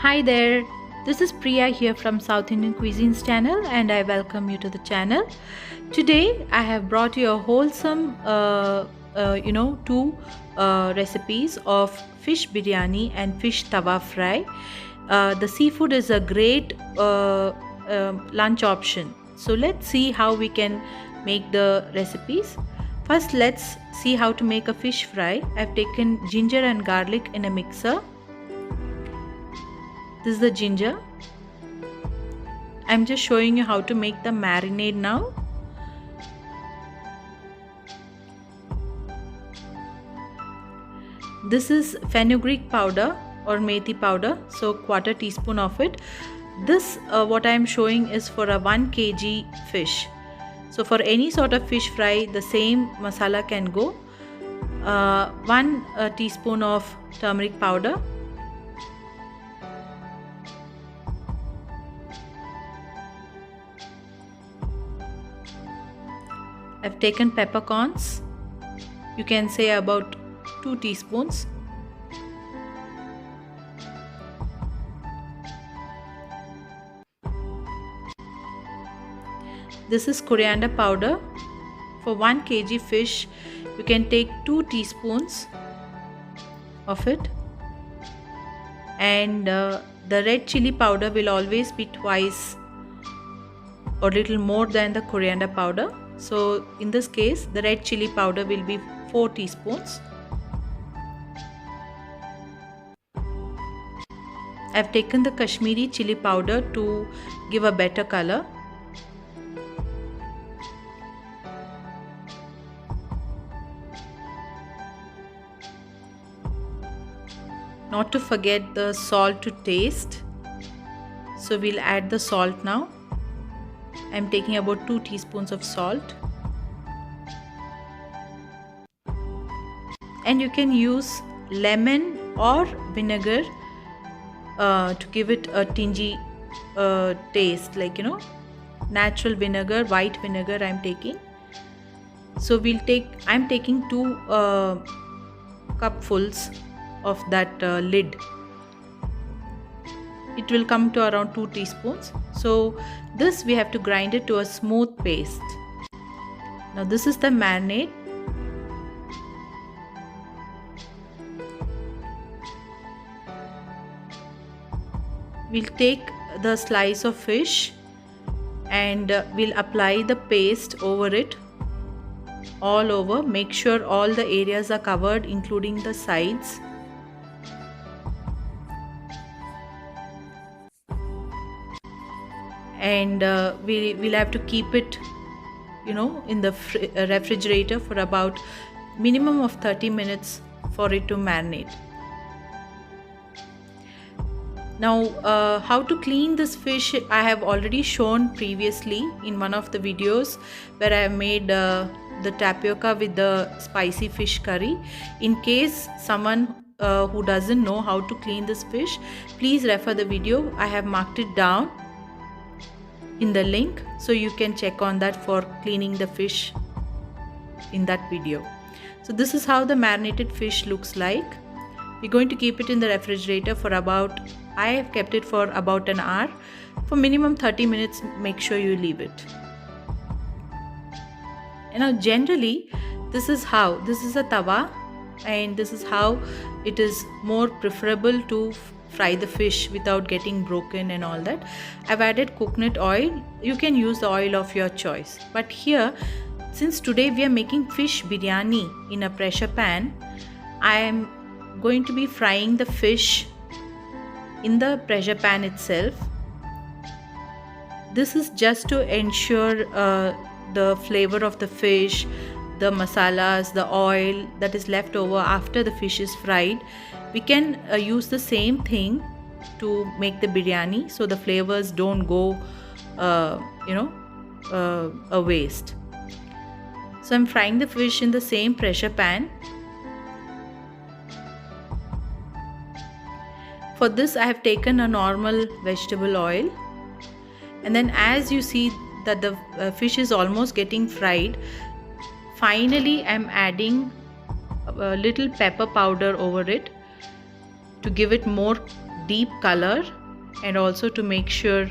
Hi there, this is Priya here from South Indian Cuisines channel and I welcome you to the channel. Today I have brought you a wholesome two recipes of fish biryani and fish tawa fry. The seafood is a great lunch option. So let's see how we can make the recipes. First let's see how to make a fish fry. I've taken ginger and garlic in a mixer. This is the ginger. I'm just showing you how to make the marinade now. This is fenugreek powder or methi powder, so 1/4 teaspoon of it. This what I am showing is for a 1 kg fish. So for any sort of fish fry, the same masala can go. 1 teaspoon of turmeric powder. I've taken peppercorns. You can say about 2 teaspoons. This is coriander powder. For 1 kg fish, you can take 2 teaspoons of it. And the red chili powder will always be twice or little more than the coriander powder. So in this case, the red chili powder will be 4 teaspoons. I've taken the Kashmiri chili powder to give a better color. Not to forget the salt to taste. So we'll add the salt now. I'm taking about 2 teaspoons of salt. And you can use lemon or vinegar to give it a tingy taste, like natural vinegar, white vinegar I'm taking. So I'm taking 2 cupfuls of that lid. It will come to around 2 teaspoons. So this we have to grind it to a smooth paste. Now this is the marinade. We'll take the slice of fish and we'll apply the paste over it, all over. Make sure all the areas are covered, including the sides. And we'll have to keep it in the refrigerator for about minimum of 30 minutes for it to marinate. Now how to clean this fish I have already shown previously in one of the videos where I have made the tapioca with the spicy fish curry. In case someone who doesn't know how to clean this fish, please refer the video. I have marked it down in the link, so you can check on that for cleaning the fish in that video. So this is how the marinated fish looks like. We're going to keep it in the refrigerator for I have kept it for about an hour. For minimum 30 minutes, make sure you leave it. And now generally this is a tawa, and this is how it is more preferable to fry the fish without getting broken and all that. I've added coconut oil. You can use the oil of your choice, but here, since today we are making fish biryani in a pressure pan, I am going to be frying the fish in the pressure pan itself. This is just to ensure the flavor of the fish, the masalas, the oil that is left over after the fish is fried. We can use the same thing to make the biryani, so the flavors don't go a waste. So I'm frying the fish in the same pressure pan. For this I have taken a normal vegetable oil, and then as you see that the fish is almost getting fried, finally I'm adding a little pepper powder over it to give it more deep color, and also to make sure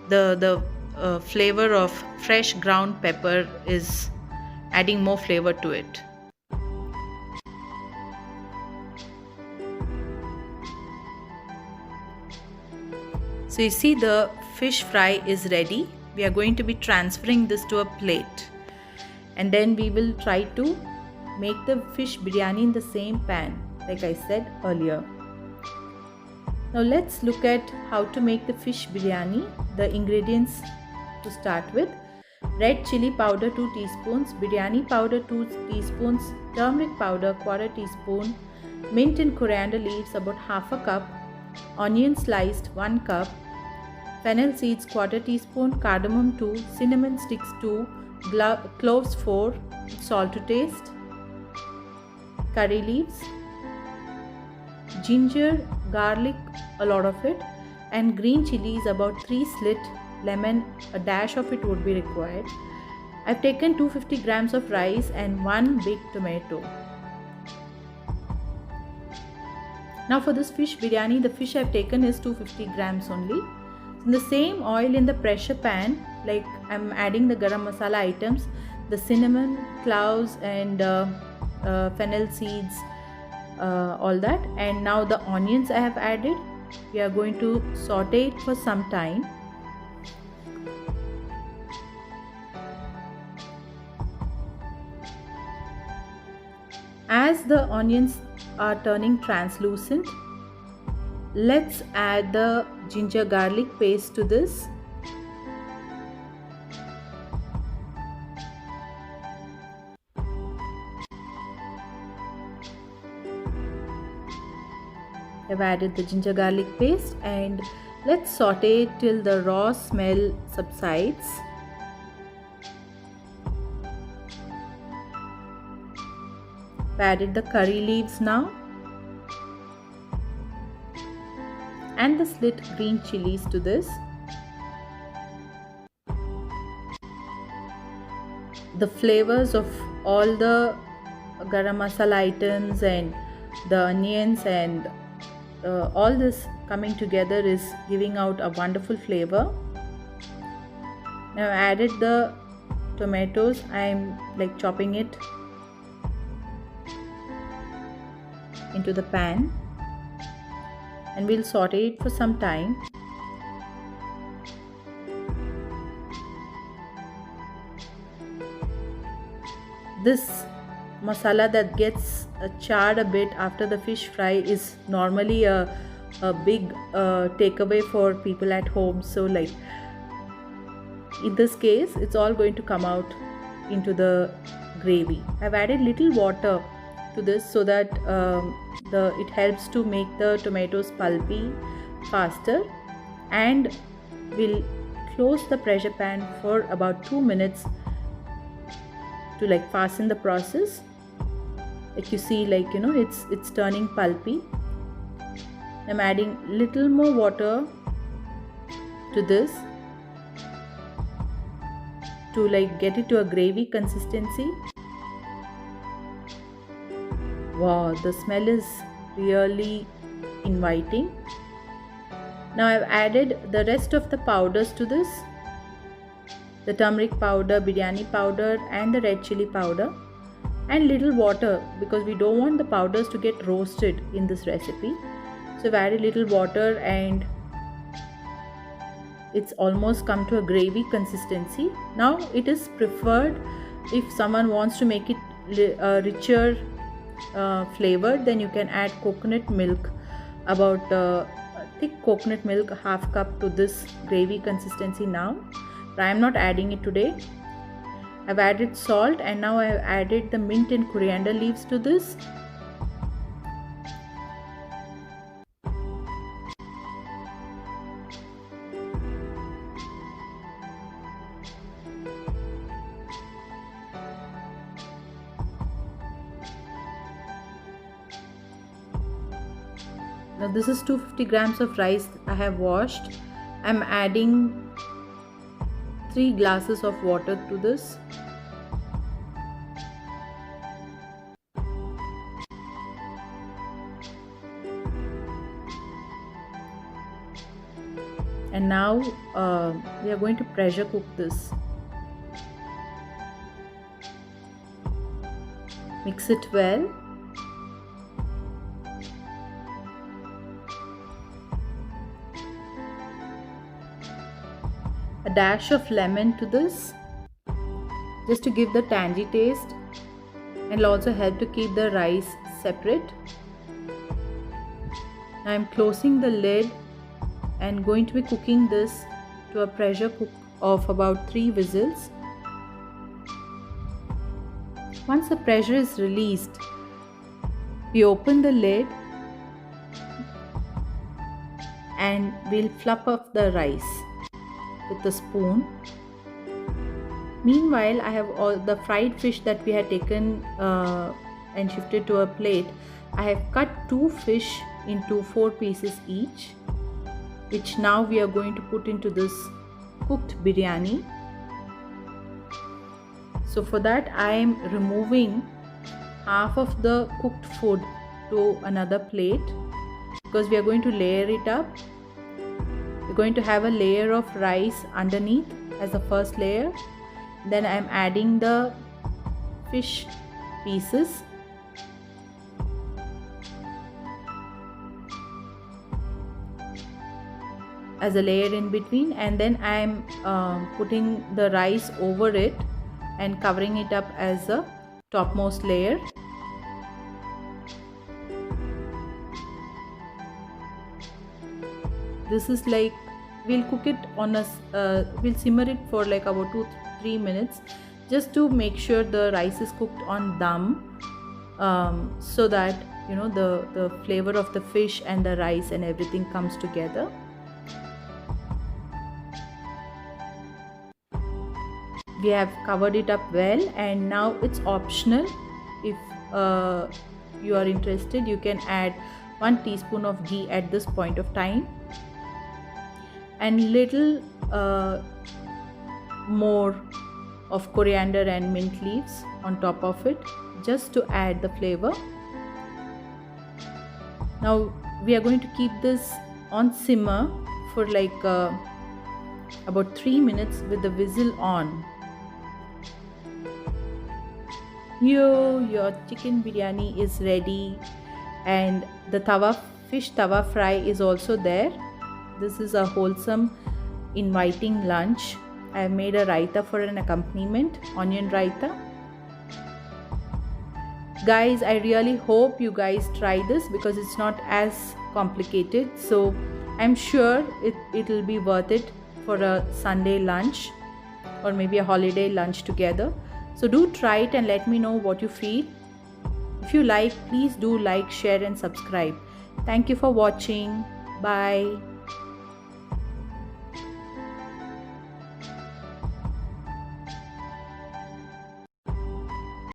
the flavor of fresh ground pepper is adding more flavor to it. So you see, the fish fry is ready. We are going to be transferring this to a plate, and then we will try to make the fish biryani in the same pan like I said earlier. Now let's look at how to make the fish biryani. The ingredients to start with: red chili powder 2 teaspoons, biryani powder 2 teaspoons, turmeric powder 1/4 teaspoon, mint and coriander leaves about 1/2 cup, onion sliced 1 cup, fennel seeds 1/4 teaspoon, cardamom 2, cinnamon sticks 2, cloves 4, salt to taste, curry leaves, ginger, garlic, a lot of it, and green chilies about 3 slit, lemon, a dash of it would be required. I've taken 250 grams of rice and 1 big tomato. Now for this fish biryani, the fish I've taken is 250 grams only. In the same oil in the pressure pan, like I'm adding the garam masala items, the cinnamon, cloves and fennel seeds, all that, and now the onions I have added. We are going to saute it for some time. As the onions are turning translucent, let's add the ginger garlic paste to this. I've added the ginger garlic paste and let's saute it till the raw smell subsides. I've added the curry leaves now and the slit green chilies to this. The flavors of all the garam masala items and the onions and all this coming together is giving out a wonderful flavor. Now I added the tomatoes. I'm like chopping it into the pan and we'll saute it for some time. This masala that gets charred a bit after the fish fry is normally a big takeaway for people at home. So like in this case, it's all going to come out into the gravy. I've added little water to this so that it helps to make the tomatoes pulpy faster, and we'll close the pressure pan for about 2 minutes to like fasten the process. Like you see, like it's turning pulpy. I'm adding little more water to this to like get it to a gravy consistency. Wow, the smell is really inviting. Now I've added the rest of the powders to this: the turmeric powder, biryani powder and the red chili powder, and little water because we don't want the powders to get roasted in this recipe. So I've added little water and it's almost come to a gravy consistency. Now it is preferred, if someone wants to make it richer flavored, then you can add coconut milk, about thick coconut milk, 1/2 cup to this gravy consistency now. But I am not adding it today. I've added salt and now I have added the mint and coriander leaves to this. Now this is 250 grams of rice I have washed. I'm adding 3 glasses of water to this. And now we are going to pressure cook this. Mix it well. A dash of lemon to this, just to give the tangy taste, and will also help to keep the rice separate. Now I'm closing the lid and going to be cooking this to a pressure cook of about 3 whistles. Once the pressure is released, we open the lid and we'll fluff up the rice with a spoon. Meanwhile, I have all the fried fish that we had taken and shifted to a plate. I have cut 2 fish into 4 pieces each, which now we are going to put into this cooked biryani. So for that, I am removing half of the cooked food to another plate, because we are going to layer it up. We're going to have a layer of rice underneath as the first layer. Then I'm adding the fish pieces. As a layer in between, and then I'm putting the rice over it and covering it up as a topmost layer. This is like, we'll cook it on a we'll simmer it for like about 2-3 minutes, just to make sure the rice is cooked on dum, so that you know the flavor of the fish and the rice and everything comes together. We have covered it up well, and now it's optional. If you are interested, you can add 1 teaspoon of ghee at this point of time, and little more of coriander and mint leaves on top of it, just to add the flavor. Now we are going to keep this on simmer for like about 3 minutes with the whistle on. Your chicken biryani is ready, and the fish tawa fry is also there. This is a wholesome, inviting lunch. I have made a raita for an accompaniment, onion raita. Guys, I really hope you guys try this, because it's not as complicated. So I'm sure it will be worth it for a Sunday lunch or maybe a holiday lunch together. So do try it and let me know what you feel. If you like, please do like, share and subscribe. Thank you for watching. Bye.